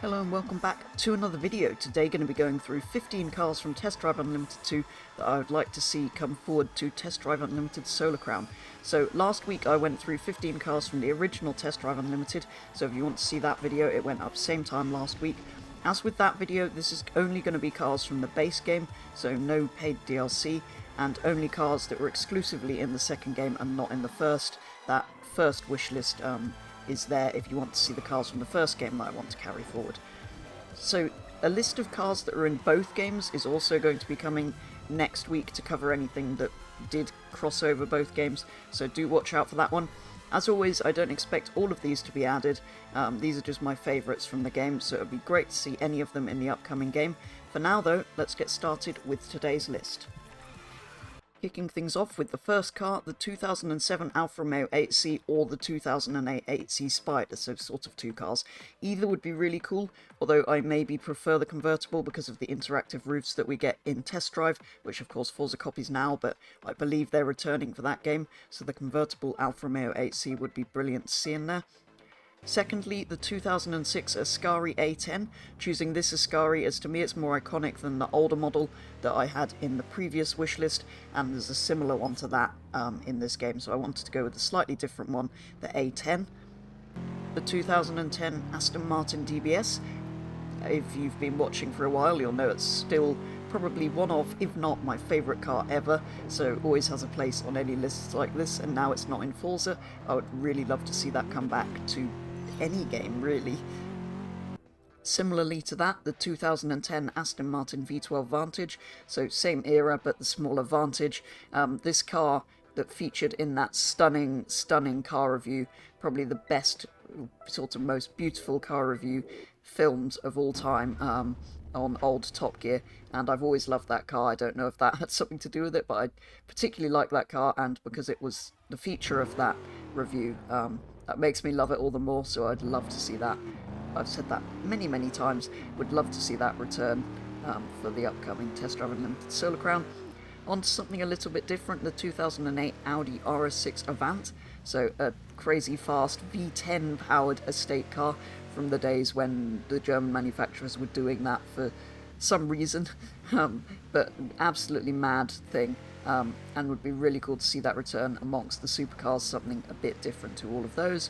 Hello and welcome back to another video. Today going to be going through 15 cars from Test Drive Unlimited 2 that I would like to see come forward to Test Drive Unlimited Solar Crown. So last week I went through 15 cars from the original Test Drive Unlimited, so if you want to see that video, it went up same time last week. As with that video, this is only going to be cars from the base game, so no paid DLC, and only cars that were exclusively in the second game and not in the first. That first wishlist is there if you want to see the cars from the first game that I want to carry forward. So a list of cars that are in both games is also going to be coming next week to cover anything that did cross over both games, so do watch out for that one. As always, I don't expect all of these to be added. These are just my favourites from the game, so it would be great to see any of them in the upcoming game. For now though, let's get started with today's list. Kicking things off with the first car, the 2007 Alfa Romeo 8C or the 2008 8C Spider, so sort of two cars. Either would be really cool, although I maybe prefer the convertible because of the interactive roofs that we get in Test Drive, which of course Forza copies now, but I believe they're returning for that game, so the convertible Alfa Romeo 8C would be brilliant to see in there. Secondly, the 2006 Ascari A10, choosing this Ascari as to me it's more iconic than the older model that I had in the previous wishlist, and there's a similar one to that in this game, so I wanted to go with a slightly different one, the A10. The 2010 Aston Martin DBS, if you've been watching for a while you'll know it's still probably one of, if not my favourite car ever, so always has a place on any lists like this, and now it's not in Forza. I would really love to see that come back to any game, really. Similarly to that, the 2010 Aston Martin V12 Vantage, so same era but the smaller Vantage. This car that featured in that stunning car review, probably the best, sort of most beautiful car review filmed of all time, on old Top Gear, and I've always loved that car. I don't know if that had something to do with it, but I particularly like that car, and because it was the feature of that review, that makes me love it all the more, so I'd love to see that. I've said that many times, would love to see that return for the upcoming Test Drive Unlimited Solar Crown. On to something a little bit different, the 2008 Audi RS6 Avant, so a crazy fast V10 powered estate car from the days when the German manufacturers were doing that for some reason, but an absolutely mad thing, and would be really cool to see that return amongst the supercars, something a bit different to all of those.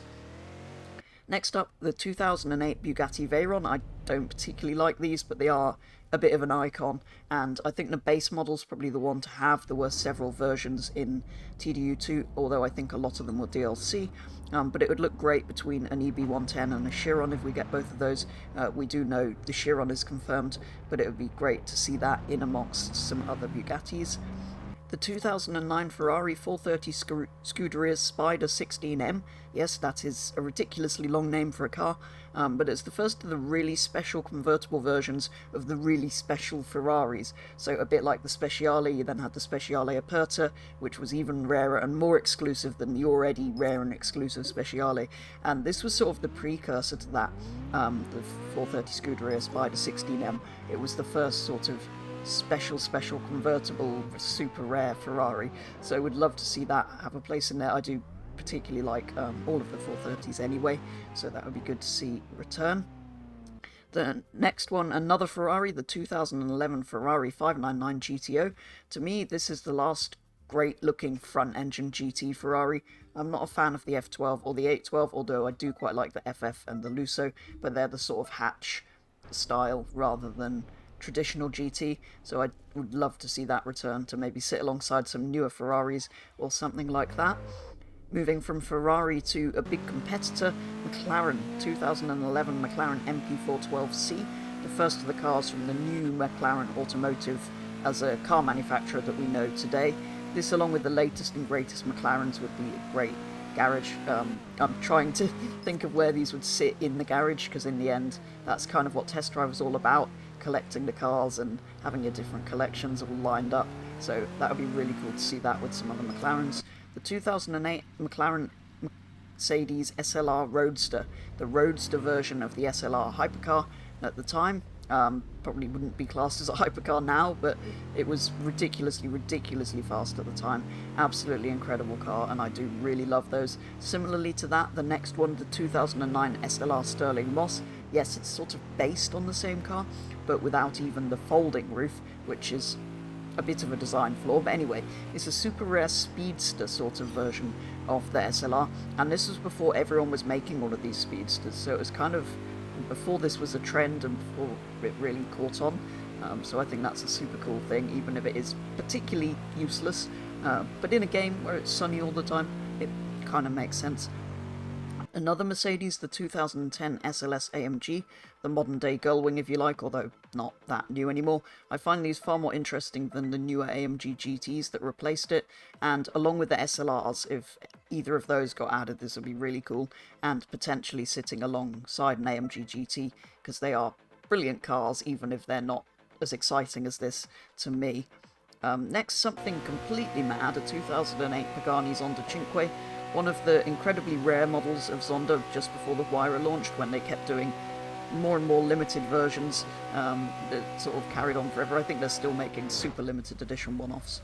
Next up, the 2008 Bugatti Veyron. I don't particularly like these, but they are a bit of an icon, and I think the base model's probably the one to have. There were several versions in TDU2, although I think a lot of them were DLC, but it would look great between an EB110 and a Chiron if we get both of those. We do know the Chiron is confirmed, but it would be great to see that in amongst some other Bugattis. The 2009 Ferrari 430 Scuderia Spider 16M, yes, that is a ridiculously long name for a car, but it's the first of the really special convertible versions of the really special Ferraris. So a bit like the Speciale, you then had the Speciale Aperta, which was even rarer and more exclusive than the already rare and exclusive Speciale, and this was sort of the precursor to that, the 430 Scuderia Spider 16M. It was the first sort of special convertible super rare Ferrari, so would love to see that have a place in there. I do particularly like all of the 430s anyway, so that would be good to see return. The next one, another Ferrari, the 2011 Ferrari 599 GTO. To me, this is the last great looking front engine GT Ferrari. I'm not a fan of the F12 or the 812, although I do quite like the FF and the Lusso, but they're the sort of hatch style rather than traditional GT, so I would love to see that return to maybe sit alongside some newer Ferraris or something like that. Moving from Ferrari to a big competitor, McLaren, 2011 McLaren MP412C, the first of the cars from the new McLaren Automotive as a car manufacturer that we know today. This, along with the latest and greatest McLarens, would be a great garage. I'm trying to think of where these would sit in the garage, because in the end that's kind of what Test Drive is all about, collecting the cars and having your different collections all lined up, so that would be really cool to see that with some other McLarens. The 2008 McLaren Mercedes SLR Roadster, the Roadster version of the SLR hypercar at the time. Probably wouldn't be classed as a hypercar now, but it was ridiculously fast at the time. Absolutely incredible car, and I do really love those. Similarly to that, the next one, the 2009 Slr Sterling Moss, yes, it's sort of based on the same car, but without even the folding roof, which is a bit of a design flaw. But anyway, it's a super rare speedster sort of version of the SLR, and this was before everyone was making all of these speedsters, so it was kind of before this was a trend and before it really caught on. So I think that's a super cool thing, even if it is particularly useless. But in a game where it's sunny all the time, it kind of makes sense. Another Mercedes, the 2010 SLS AMG, the modern day Gullwing if you like, although not that new anymore. I find these far more interesting than the newer AMG GTs that replaced it, and along with the SLRs, if either of those got added, this would be really cool, and potentially sitting alongside an AMG GT, because they are brilliant cars, even if they're not as exciting as this to me. Next, something completely mad, a 2008 Pagani Zonda Cinque, one of the incredibly rare models of Zonda just before the Veyron launched, when they kept doing more and more limited versions that sort of carried on forever. I think they're still making super limited edition one-offs.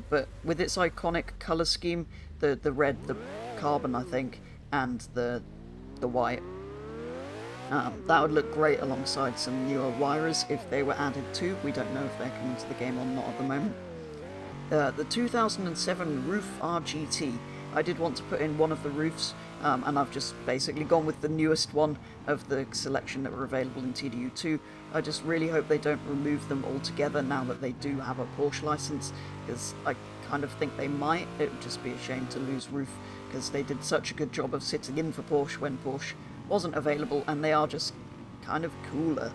But with its iconic colour scheme, the red, the carbon I think, and the white, that would look great alongside some newer Weyrers if they were added too. We don't know if they're coming to the game or not at the moment. The 2007 Roof RGT. I did want to put in one of the roofs, and I've just basically gone with the newest one of the selection that were available in TDU2. I just really hope they don't remove them altogether now that they do have a Porsche license, because I kind of think they might. It would just be a shame to lose roof, because they did such a good job of sitting in for Porsche when Porsche wasn't available, and they are just kind of cooler,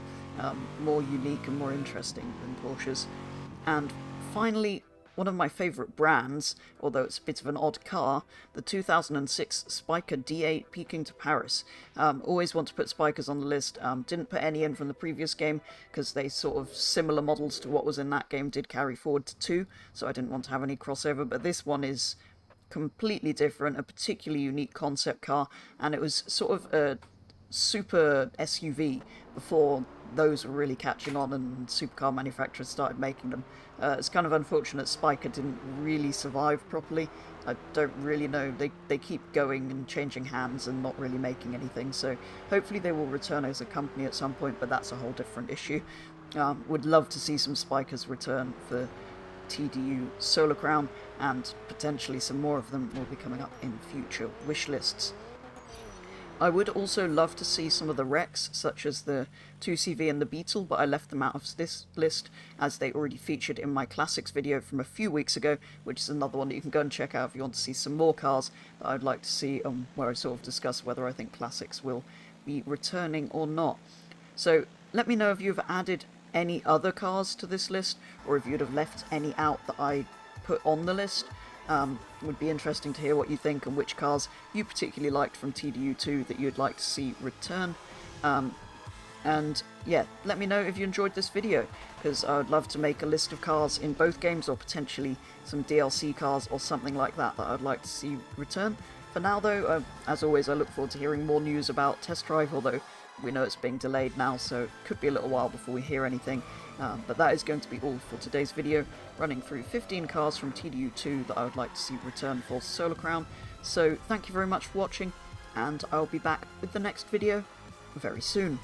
more unique and more interesting than Porsches. And finally, one of my favourite brands, although it's a bit of an odd car, the 2006 Spiker D8 Peking to Paris. Always want to put Spikers on the list. Didn't put any in from the previous game, because they sort of similar models to what was in that game did carry forward to 2, so I didn't want to have any crossover, but this one is completely different, a particularly unique concept car, and it was sort of a super SUV before those were really catching on and supercar manufacturers started making them. It's kind of unfortunate Spiker didn't really survive properly. I don't really know, they keep going and changing hands and not really making anything, so hopefully they will return as a company at some point, but that's a whole different issue. Would love to see some Spikers return for TDU Solar Crown, and potentially some more of them will be coming up in future wish lists. I would also love to see some of the wrecks, such as the 2CV and the Beetle, but I left them out of this list as they already featured in my classics video from a few weeks ago, which is another one that you can go and check out if you want to see some more cars that I'd like to see, where I sort of discuss whether I think classics will be returning or not. So let me know if you've added any other cars to this list, or if you'd have left any out that I put on the list. Would be interesting to hear what you think and which cars you particularly liked from TDU2 that you'd like to see return. And yeah, let me know if you enjoyed this video, because I would love to make a list of cars in both games, or potentially some DLC cars or something like that that I'd like to see return. For now though, as always, I look forward to hearing more news about Test Drive, although we know it's being delayed now, so it could be a little while before we hear anything. But that is going to be all for today's video, running through 15 cars from TDU2 that I would like to see return for Solar Crown. So thank you very much for watching, and I'll be back with the next video very soon.